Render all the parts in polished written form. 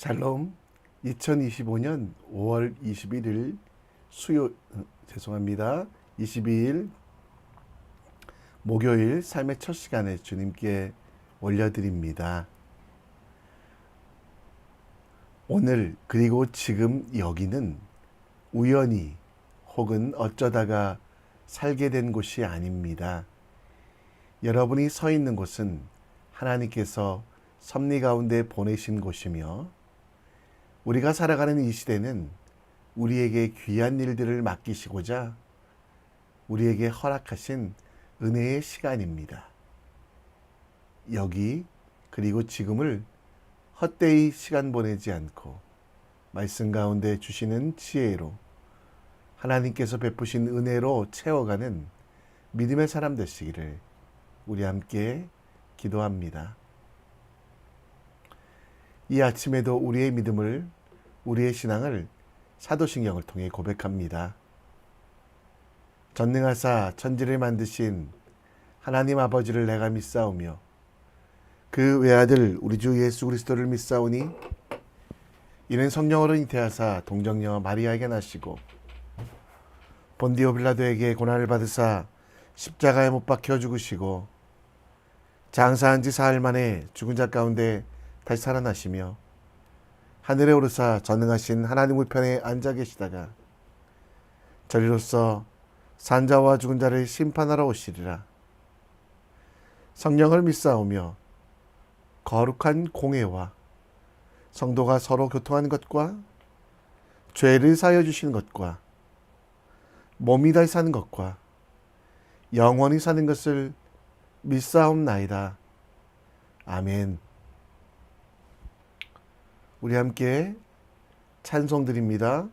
샬롬. 2025년 5월 21일 22일 목요일 삶의 첫 시간에 주님께 올려드립니다. 오늘 그리고 지금 여기는 우연히 혹은 어쩌다가 살게 된 곳이 아닙니다. 여러분이 서 있는 곳은 하나님께서 섭리 가운데 보내신 곳이며, 우리가 살아가는 이 시대는 우리에게 귀한 일들을 맡기시고자 우리에게 허락하신 은혜의 시간입니다. 여기 그리고 지금을 헛되이 시간 보내지 않고 말씀 가운데 주시는 지혜로 하나님께서 베푸신 은혜로 채워가는 믿음의 사람 되시기를 우리 함께 기도합니다. 이 아침에도 우리의 믿음을, 우리의 신앙을 사도신경을 통해 고백합니다. 전능하사 천지를 만드신 하나님 아버지를 내가 믿사오며 그 외아들 우리 주 예수 그리스도를 믿사오니 이는 성령으로 잉태하사 동정녀 마리아에게 나시고 본디오 빌라도에게 고난을 받으사 십자가에 못 박혀 죽으시고 장사한 지 사흘 만에 죽은 자 가운데 다시 살아나시며 하늘에 오르사 전능하신 하나님 우편에 앉아 계시다가 저리로서 산자와 죽은 자를 심판하러 오시리라. 성령을 믿사오며 거룩한 공회와 성도가 서로 교통하는 것과 죄를 사하여 주시는 것과 몸이 다시 사는 것과 영원히 사는 것을 믿사옵나이다. 아멘. 우리 함께 찬송 드립니다.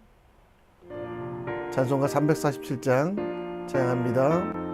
찬송가 347장 찬양합니다.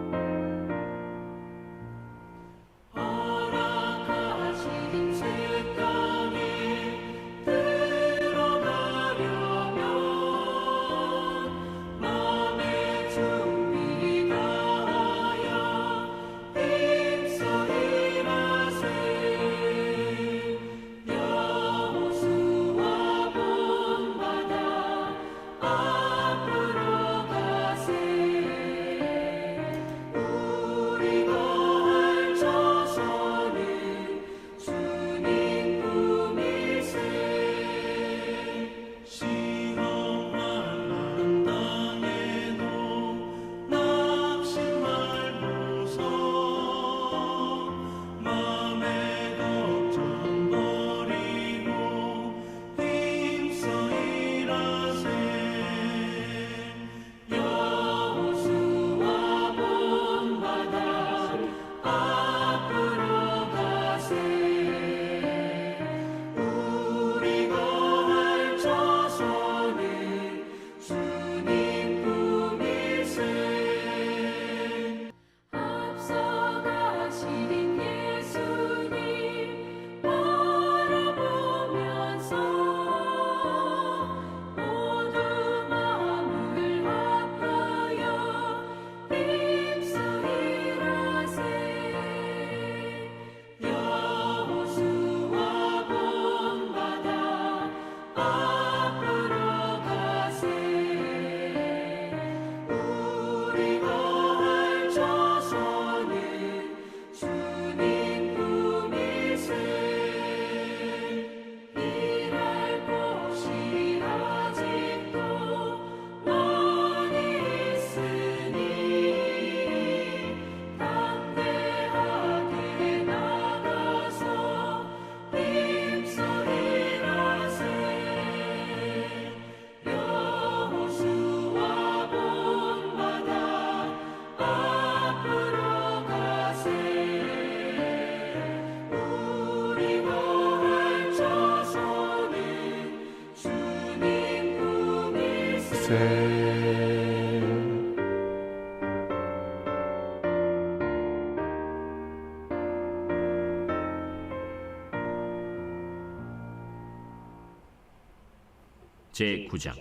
제9장.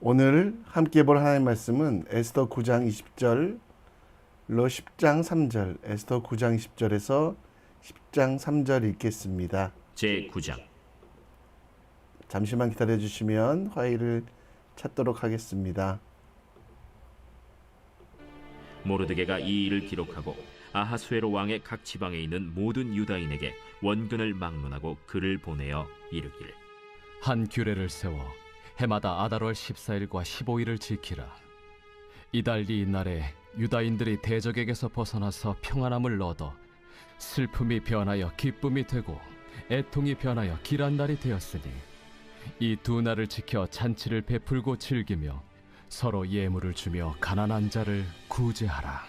오늘 함께 볼 하나님의 말씀은 에스더 9장 20절 10장 3절, 에스더 9장 10절에서 10장 3절 읽겠습니다. 제9장. 잠시만 기다려 주시면 화일을 찾도록 하겠습니다. 모르드게가 이 일을 기록하고 아하수에로 왕의 각 지방에 있는 모든 유다인에게 원근을 막론하고 글을 보내어 이르기를, 한 규례를 세워 해마다 아달월 14일과 15일을 지키라. 이달 이날에 유다인들이 대적에게서 벗어나서 평안함을 얻어 슬픔이 변하여 기쁨이 되고 애통이 변하여 길한 날이 되었으니 이 두 날을 지켜 잔치를 베풀고 즐기며 서로 예물을 주며 가난한 자를 구제하라.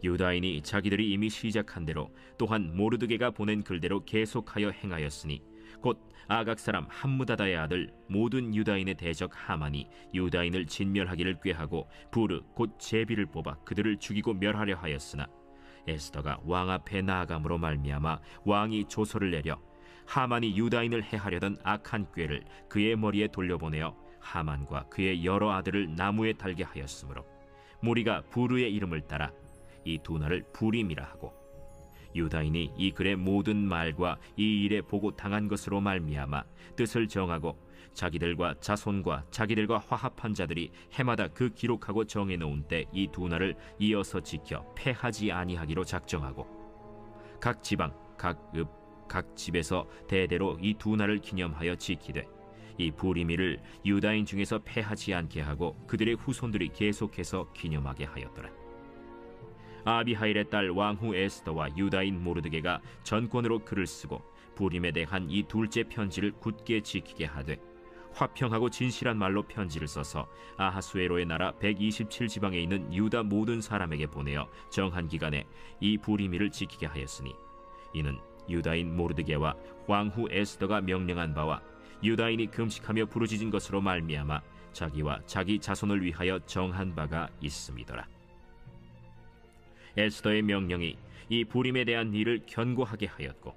유다인이 자기들이 이미 시작한 대로 또한 모르드게가 보낸 글대로 계속하여 행하였으니 곧 아각 사람 함무다다의 아들 모든 유다인의 대적 하만이 유다인을 진멸하기를 꾀하고 부르 곧 제비를 뽑아 그들을 죽이고 멸하려 하였으나 에스더가 왕 앞에 나아감으로 말미암아 왕이 조서를 내려 하만이 유다인을 해하려던 악한 꾀를 그의 머리에 돌려보내어 하만과 그의 여러 아들을 나무에 달게 하였으므로 무리가 부르의 이름을 따라 이 두 날을 부림이라 하고, 유다인이 이 글의 모든 말과 이 일에 보고 당한 것으로 말미암아 뜻을 정하고 자기들과 자손과 자기들과 화합한 자들이 해마다 그 기록하고 정해놓은 때 이 두 날을 이어서 지켜 패하지 아니하기로 작정하고, 각 지방, 각 읍, 각 집에서 대대로 이 두 날을 기념하여 지키되 이 부림일을 유다인 중에서 패하지 않게 하고 그들의 후손들이 계속해서 기념하게 하였더라. 아비하일의 딸 왕후 에스더와 유다인 모르드게가 전권으로 글을 쓰고 부림에 대한 이 둘째 편지를 굳게 지키게 하되, 화평하고 진실한 말로 편지를 써서 아하수에로의 나라 127지방에 있는 유다 모든 사람에게 보내어 정한 기간에 이 부림일을 지키게 하였으니, 이는 유다인 모르드게와 왕후 에스더가 명령한 바와 유다인이 금식하며 부르짖은 것으로 말미암아 자기와 자기 자손을 위하여 정한 바가 있음이더라. 에스더의 명령이 이 부림에 대한 일을 견고하게 하였고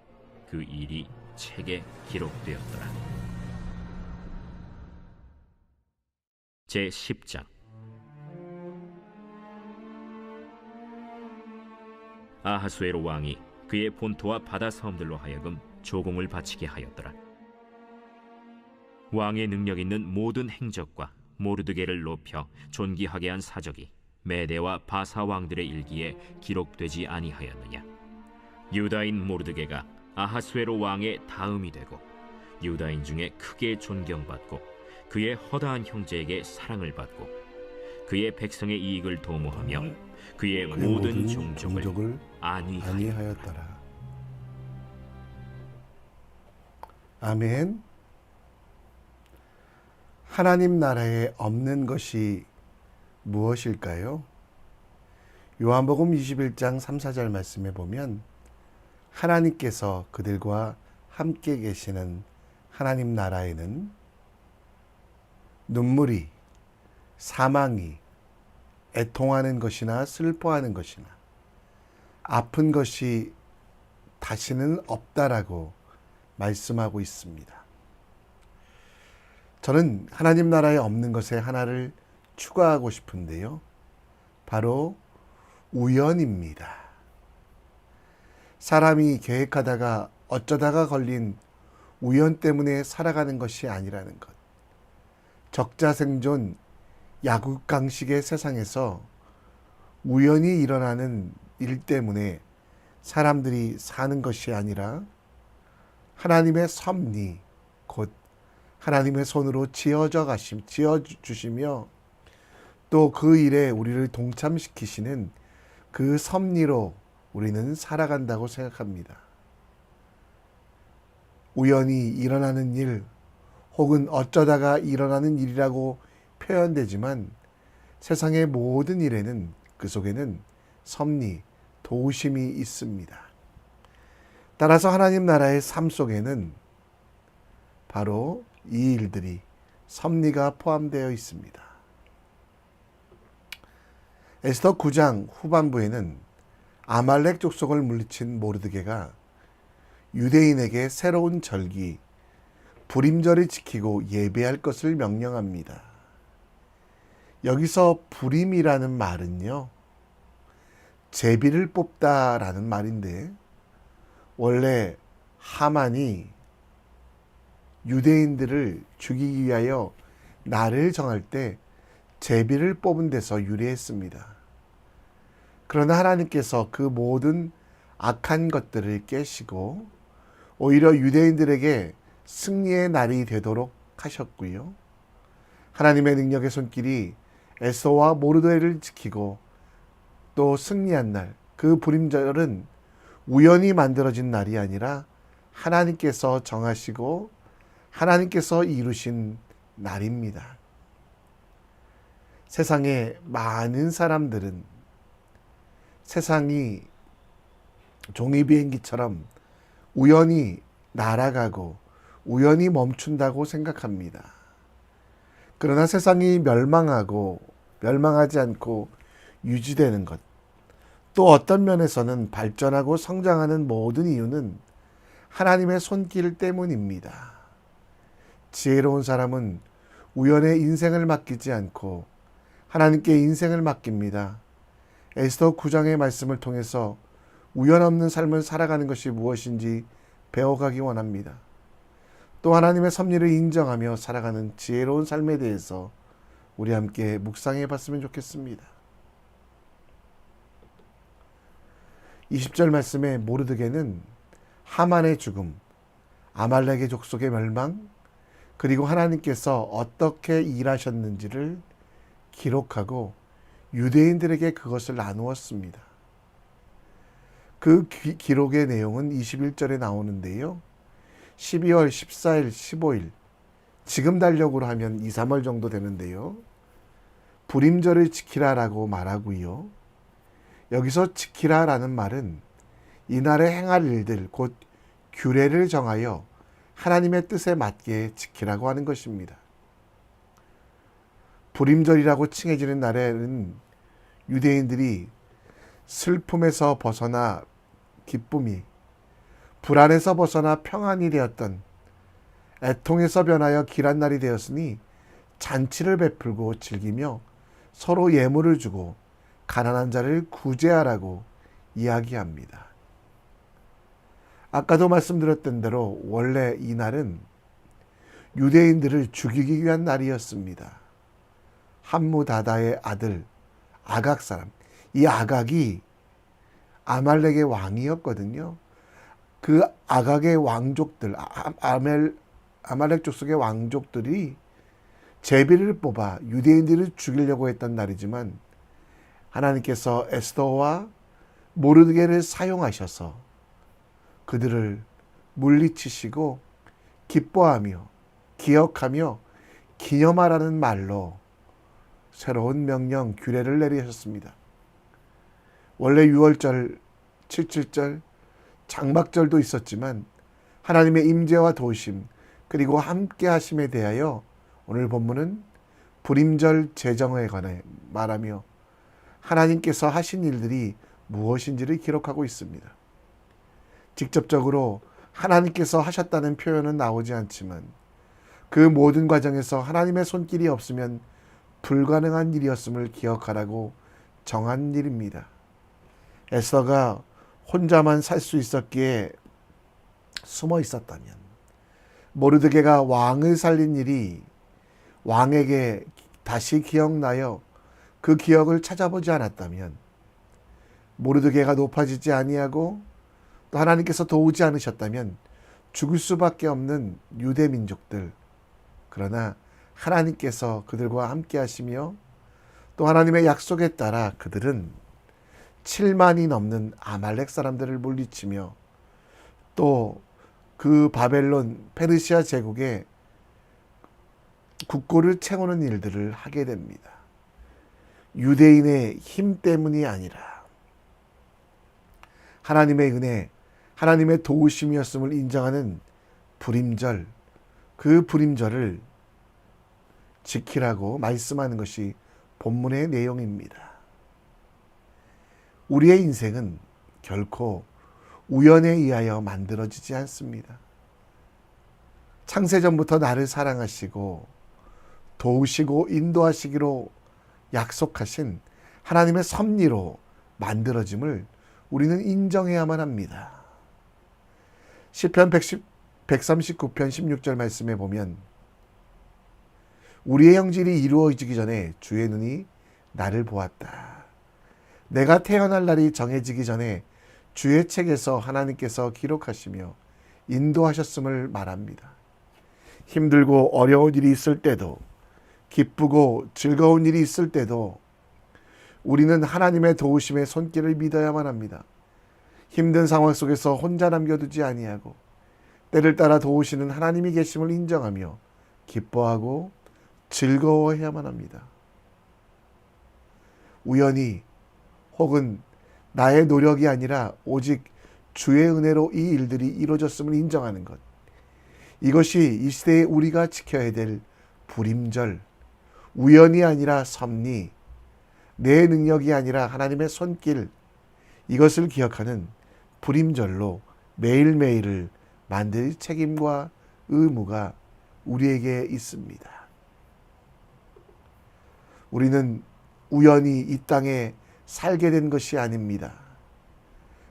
그 일이 책에 기록되었더라. 제10장. 아하수에로 왕이 그의 본토와 바다 섬들로 하여금 조공을 바치게 하였더라. 왕의 능력 있는 모든 행적과 모르드게를 높여 존귀하게 한 사적이 메대와 바사 왕들의 일기에 기록되지 아니하였느냐. 유다인 모르드게가 아하수에로 왕의 다음이 되고 유다인 중에 크게 존경받고 그의 허다한 형제에게 사랑을 받고 그의 백성의 이익을 도모하며 그의 모든 종족을 안위하였더라. 아멘. 하나님 나라에 없는 것이 무엇일까요? 요한복음 21장 3, 4절 말씀에 보면 하나님께서 그들과 함께 계시는 하나님 나라에는 눈물이, 사망이, 애통하는 것이나 슬퍼하는 것이나 아픈 것이 다시는 없다라고 말씀하고 있습니다. 저는 하나님 나라에 없는 것에 하나를 추가하고 싶은데요. 바로 우연입니다. 사람이 계획하다가 어쩌다가 걸린 우연 때문에 살아가는 것이 아니라는 것. 적자생존 야국강식의 세상에서 우연히 일어나는 일 때문에 사람들이 사는 것이 아니라 하나님의 섭리, 곧 하나님의 손으로 지어주시며 또 그 일에 우리를 동참시키시는 그 섭리로 우리는 살아간다고 생각합니다. 우연히 일어나는 일 혹은 어쩌다가 일어나는 일이라고 표현되지만 세상의 모든 일에는 그 속에는 섭리, 도우심이 있습니다. 따라서 하나님 나라의 삶 속에는 바로 이 일들이 섭리가 포함되어 있습니다. 에스더 9장 후반부에는 아말렉 족속을 물리친 모르드게가 유대인에게 새로운 절기, 부림절을 지키고 예배할 것을 명령합니다. 여기서 부림이라는 말은요, 제비를 뽑다라는 말인데, 원래 하만이 유대인들을 죽이기 위하여 날을 정할 때 제비를 뽑은 데서 유래했습니다. 그러나 하나님께서 그 모든 악한 것들을 깨시고 오히려 유대인들에게 승리의 날이 되도록 하셨고요. 하나님의 능력의 손길이 에서와 모르드게를 지키고 또 승리한 날, 그 불임절은 우연히 만들어진 날이 아니라 하나님께서 정하시고 하나님께서 이루신 날입니다. 세상의 많은 사람들은 세상이 종이비행기처럼 우연히 날아가고 우연히 멈춘다고 생각합니다. 그러나 세상이 멸망하지 않고 유지되는 것, 또 어떤 면에서는 발전하고 성장하는 모든 이유는 하나님의 손길 때문입니다. 지혜로운 사람은 우연의 인생을 맡기지 않고 하나님께 인생을 맡깁니다. 에스더 9장의 말씀을 통해서 우연 없는 삶을 살아가는 것이 무엇인지 배워가기 원합니다. 또 하나님의 섭리를 인정하며 살아가는 지혜로운 삶에 대해서 우리 함께 묵상해 봤으면 좋겠습니다. 20절 말씀에 모르드게는 하만의 죽음, 아말렉의 족속의 멸망, 그리고 하나님께서 어떻게 일하셨는지를 기록하고 유대인들에게 그것을 나누었습니다. 그 기록의 내용은 21절에 나오는데요. 12월 14일, 15일, 지금 달력으로 하면 2, 3월 정도 되는데요. 불임절을 지키라라고 말하고요. 여기서 지키라라는 말은 이날에 행할 일들, 곧 규례를 정하여 하나님의 뜻에 맞게 지키라고 하는 것입니다. 불임절이라고 칭해지는 날에는 유대인들이 슬픔에서 벗어나 기쁨이, 불안에서 벗어나 평안이 되었던, 애통에서 변하여 길한 날이 되었으니 잔치를 베풀고 즐기며 서로 예물을 주고 가난한 자를 구제하라고 이야기합니다. 아까도 말씀드렸던 대로 원래 이 날은 유대인들을 죽이기 위한 날이었습니다. 함무다다의 아들 아각 사람, 이 아각이 아말렉의 왕이었거든요. 그 아각의 왕족들, 아말렉 족속의 왕족들이 제비를 뽑아 유대인들을 죽이려고 했던 날이지만 하나님께서 에스더와 모르드게를 사용하셔서 그들을 물리치시고 기뻐하며 기억하며 기념하라는 말로 새로운 명령, 규례를 내리셨습니다. 원래 6월절, 77절, 장막절도 있었지만 하나님의 임재와 도우심 그리고 함께 하심에 대하여 오늘 본문은 불임절 제정에 관해 말하며 하나님께서 하신 일들이 무엇인지를 기록하고 있습니다. 직접적으로 하나님께서 하셨다는 표현은 나오지 않지만 그 모든 과정에서 하나님의 손길이 없으면 불가능한 일이었음을 기억하라고 정한 일입니다. 에스더가 혼자만 살 수 있었기에 숨어 있었다면, 모르드게가 왕을 살린 일이 왕에게 다시 기억나여 그 기억을 찾아보지 않았다면, 모르드게가 높아지지 아니하고 또 하나님께서 도우지 않으셨다면 죽을 수밖에 없는 유대 민족들, 그러나 하나님께서 그들과 함께 하시며 또 하나님의 약속에 따라 그들은 7만이 넘는 아말렉 사람들을 물리치며 또 그 바벨론 페르시아 제국의 국고를 채우는 일들을 하게 됩니다. 유대인의 힘 때문이 아니라 하나님의 은혜, 하나님의 도우심이었음을 인정하는 불임절, 그 불임절을 지키라고 말씀하는 것이 본문의 내용입니다. 우리의 인생은 결코 우연에 의하여 만들어지지 않습니다. 창세전부터 나를 사랑하시고 도우시고 인도하시기로 약속하신 하나님의 섭리로 만들어짐을 우리는 인정해야만 합니다. 시편 139편 16절 말씀에 보면 우리의 형질이 이루어지기 전에 주의 눈이 나를 보았다. 내가 태어날 날이 정해지기 전에 주의 책에서 하나님께서 기록하시며 인도하셨음을 말합니다. 힘들고 어려운 일이 있을 때도 기쁘고 즐거운 일이 있을 때도 우리는 하나님의 도우심의 손길을 믿어야만 합니다. 힘든 상황 속에서 혼자 남겨두지 아니하고 때를 따라 도우시는 하나님이 계심을 인정하며 기뻐하고 즐거워해야만 합니다. 우연히 혹은 나의 노력이 아니라 오직 주의 은혜로 이 일들이 이루어졌음을 인정하는 것. 이것이 이 시대에 우리가 지켜야 될 불임절, 우연이 아니라 섭리, 내 능력이 아니라 하나님의 손길, 이것을 기억하는 불임절로 매일매일을 만들 책임과 의무가 우리에게 있습니다. 우리는 우연히 이 땅에 살게 된 것이 아닙니다.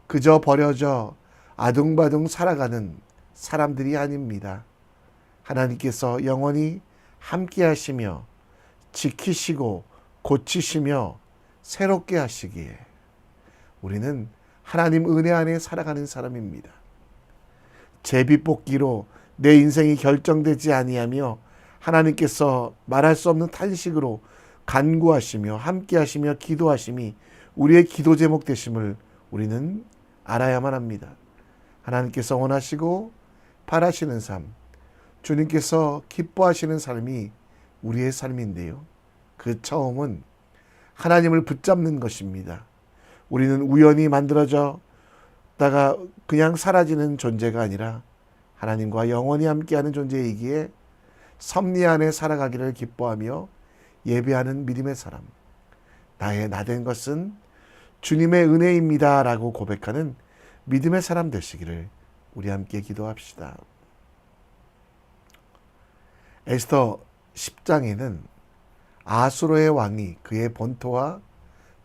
그저 버려져 아둥바둥 살아가는 사람들이 아닙니다. 하나님께서 영원히 함께 하시며 지키시고 고치시며 새롭게 하시기에 우리는 하나님 은혜 안에 살아가는 사람입니다. 제비뽑기로 내 인생이 결정되지 아니하며 하나님께서 말할 수 없는 탄식으로 간구하시며 함께 하시며 기도하심이 우리의 기도 제목 되심을 우리는 알아야만 합니다. 하나님께서 원하시고 바라시는 삶, 주님께서 기뻐하시는 삶이 우리의 삶인데요. 그 처음은 하나님을 붙잡는 것입니다. 우리는 우연히 만들어졌다가 그냥 사라지는 존재가 아니라 하나님과 영원히 함께하는 존재이기에 섭리 안에 살아가기를 기뻐하며 예배하는 믿음의 사람, 나의 나된 것은 주님의 은혜입니다 라고 고백하는 믿음의 사람 되시기를 우리 함께 기도합시다. 에스더 10장에는 아수르의 왕이 그의 본토와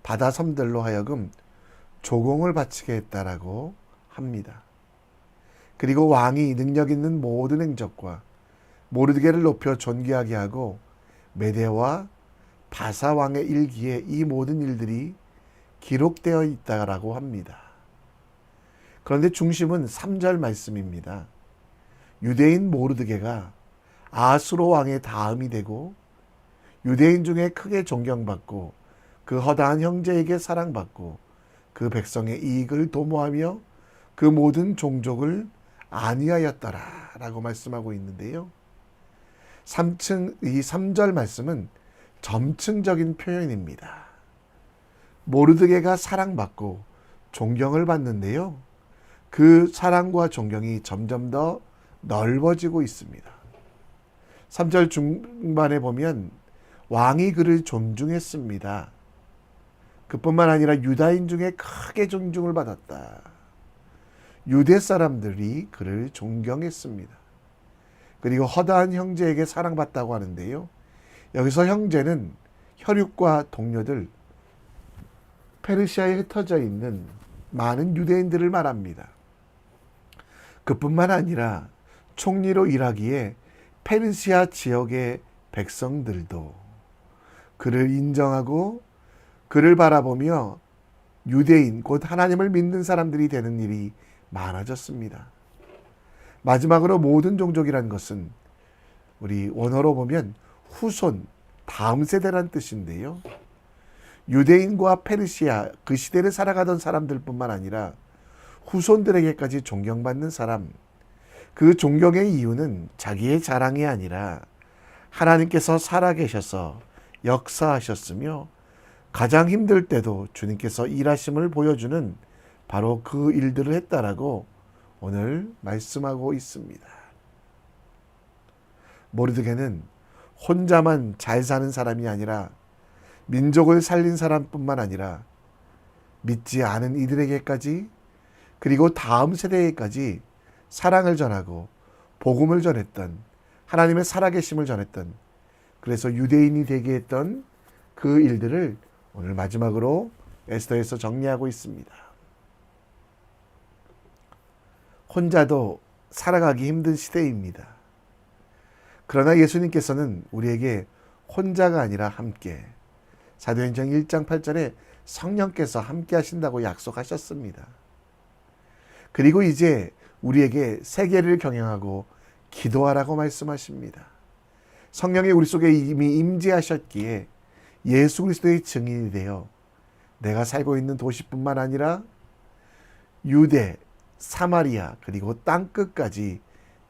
바다 섬들로 하여금 조공을 바치게 했다라고 합니다. 그리고 왕이 능력 있는 모든 행적과 모르드게를 높여 존귀하게 하고 메대와 바사 왕의 일기에 이 모든 일들이 기록되어 있다라고 합니다. 그런데 중심은 3절 말씀입니다. 유대인 모르드게가 아수르 왕의 다음이 되고 유대인 중에 크게 존경받고 그 허다한 형제에게 사랑받고 그 백성의 이익을 도모하며 그 모든 종족을 안위하였더라라고 말씀하고 있는데요. 이 3절 말씀은 점층적인 표현입니다. 모르드게가 사랑받고 존경을 받는데요. 그 사랑과 존경이 점점 더 넓어지고 있습니다. 3절 중반에 보면 왕이 그를 존중했습니다. 그뿐만 아니라 유다인 중에 크게 존중을 받았다. 유대 사람들이 그를 존경했습니다. 그리고 허다한 형제에게 사랑받다고 하는데요. 여기서 형제는 혈육과 동료들, 페르시아에 흩어져 있는 많은 유대인들을 말합니다. 그뿐만 아니라 총리로 일하기에 페르시아 지역의 백성들도 그를 인정하고 그를 바라보며 유대인, 곧 하나님을 믿는 사람들이 되는 일이 많아졌습니다. 마지막으로 모든 종족이란 것은 우리 원어로 보면 후손, 다음 세대란 뜻인데요. 유대인과 페르시아, 그 시대를 살아가던 사람들뿐만 아니라 후손들에게까지 존경받는 사람, 그 존경의 이유는 자기의 자랑이 아니라 하나님께서 살아계셔서 역사하셨으며 가장 힘들 때도 주님께서 일하심을 보여주는 바로 그 일들을 했다라고 오늘 말씀하고 있습니다. 모르드게는 혼자만 잘 사는 사람이 아니라 민족을 살린 사람뿐만 아니라 믿지 않은 이들에게까지 그리고 다음 세대에까지 사랑을 전하고 복음을 전했던 하나님의 살아계심을 전했던 그래서 유대인이 되게 했던 그 일들을 오늘 마지막으로 에스더에서 정리하고 있습니다. 혼자도 살아가기 힘든 시대입니다. 그러나 예수님께서는 우리에게 혼자가 아니라 함께, 사도행전 1장 8절에 성령께서 함께 하신다고 약속하셨습니다. 그리고 이제 우리에게 세계를 경영하고 기도하라고 말씀하십니다. 성령이 우리 속에 이미 임재하셨기에 예수 그리스도의 증인이 되어 내가 살고 있는 도시뿐만 아니라 유대, 사마리아 그리고 땅끝까지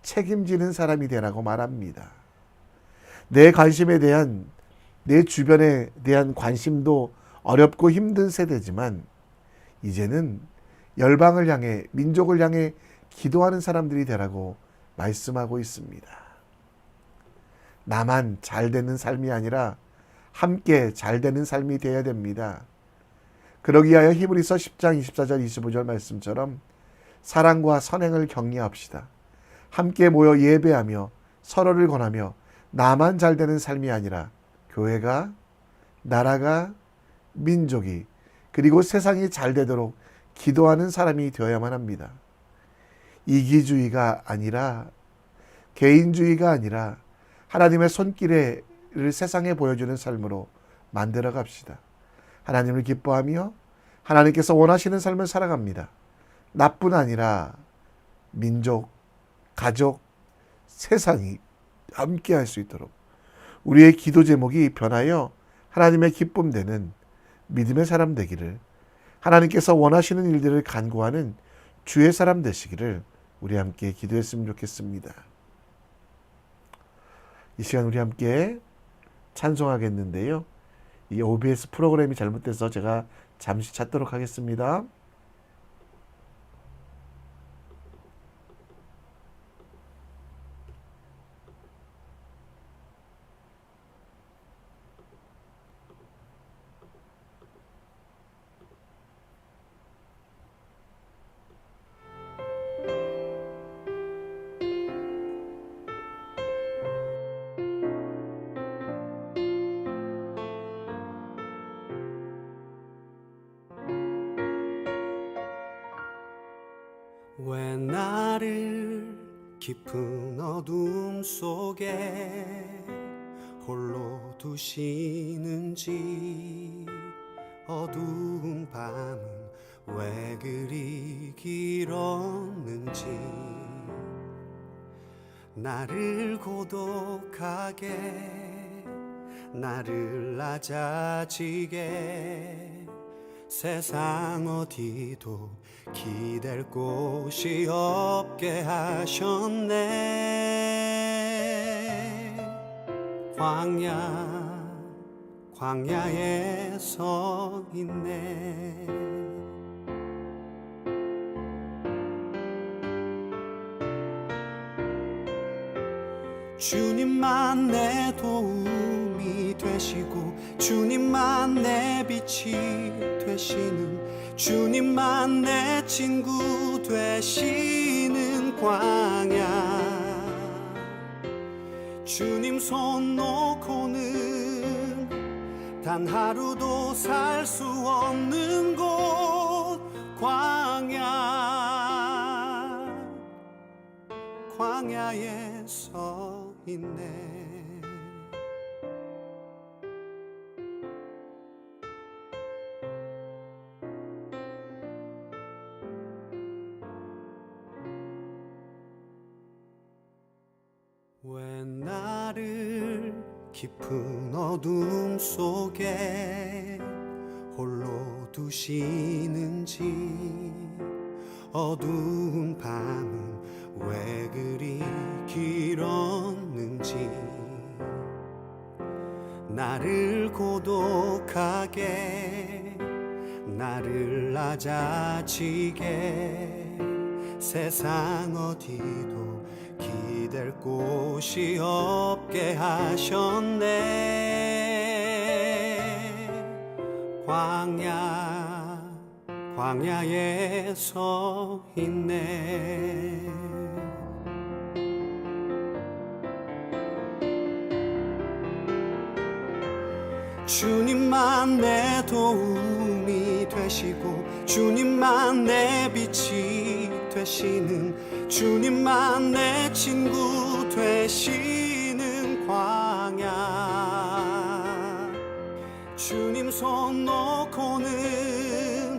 책임지는 사람이 되라고 말합니다. 내 관심에 대한, 내 주변에 대한 관심도 어렵고 힘든 세대지만 이제는 열방을 향해, 민족을 향해 기도하는 사람들이 되라고 말씀하고 있습니다. 나만 잘 되는 삶이 아니라 함께 잘 되는 삶이 되어야 됩니다. 그러기 위하여 히브리서 10장 24절 25절 말씀처럼 사랑과 선행을 격려합시다. 함께 모여 예배하며 서로를 권하며 나만 잘 되는 삶이 아니라 교회가, 나라가, 민족이 그리고 세상이 잘 되도록 기도하는 사람이 되어야만 합니다. 이기주의가 아니라, 개인주의가 아니라 하나님의 손길을 세상에 보여주는 삶으로 만들어 갑시다. 하나님을 기뻐하며 하나님께서 원하시는 삶을 살아갑니다. 나뿐 아니라 민족, 가족, 세상이 함께 할 수 있도록 우리의 기도 제목이 변하여 하나님의 기쁨 되는 믿음의 사람 되기를, 하나님께서 원하시는 일들을 간구하는 주의 사람 되시기를 우리 함께 기도했으면 좋겠습니다. 이 시간 우리 함께 찬송하겠는데요. 이 OBS 프로그램이 잘못돼서 제가 잠시 찾도록 하겠습니다. 왜 나를 깊은 어둠 속에 홀로 두시는지, 어두운 밤은 왜 그리 길었는지, 나를 고독하게, 나를 낮아지게, 세상 어디도 기댈 곳이 없게 하셨네. 광야에 서 있네. 주님만 내 도움이 되시고, 주님만 내 빛이 되시는, 주님만 내 친구 되시는 광야. 주님 손 놓고는 단 하루도 살 수 없는 곳, 광야에 서 있네. 왜 나를 깊은 어둠 속에 홀로 두시는지, 어두운 밤은 왜 그리 길었는지, 나를 고독하게, 나를 낮아지게, 세상 어디도 기댈 곳이 없게 하셨네. 광야에 서 있네. 주님만 내 도움이 되시고 주님만 내 빛이 되시는 주님만 내 친구 되시는 광야 주님 손 놓고는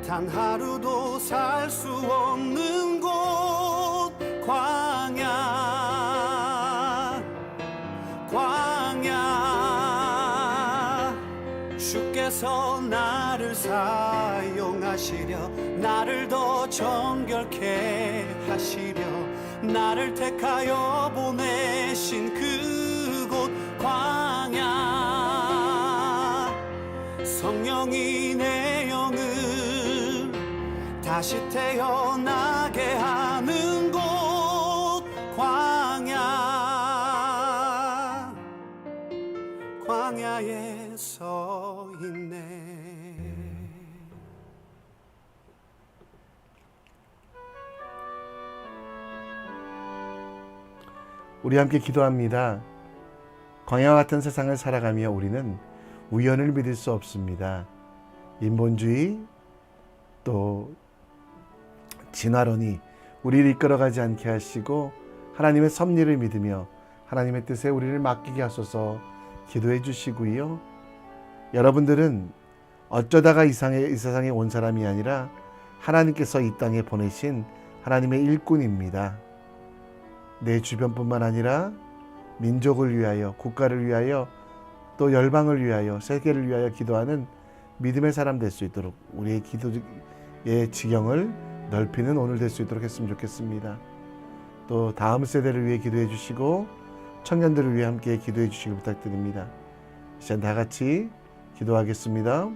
단 하루도 살 수 없는 곳 광야 주께서 나를 사용하시려 나를 더 정결케 하시려 나를 택하여 보내신 그곳 광야 성령이 내 영을 다시 태어나게 하는 곳 광야에 서 있네. 우리 함께 기도합니다. 광야와 같은 세상을 살아가며 우리는 우연을 믿을 수 없습니다. 인본주의 또 진화론이 우리를 이끌어가지 않게 하시고 하나님의 섭리를 믿으며 하나님의 뜻에 우리를 맡기게 하소서 기도해 주시고요. 여러분들은 어쩌다가 이 세상에 온 사람이 아니라 하나님께서 이 땅에 보내신 하나님의 일꾼입니다. 내 주변뿐만 아니라 민족을 위하여, 국가를 위하여, 또 열방을 위하여, 세계를 위하여 기도하는 믿음의 사람 될 수 있도록 우리의 기도의 지경을 넓히는 오늘 될 수 있도록 했으면 좋겠습니다. 또 다음 세대를 위해 기도해 주시고 청년들을 위해 함께 기도해 주시길 부탁드립니다. 이제 다 같이 기도하겠습니다.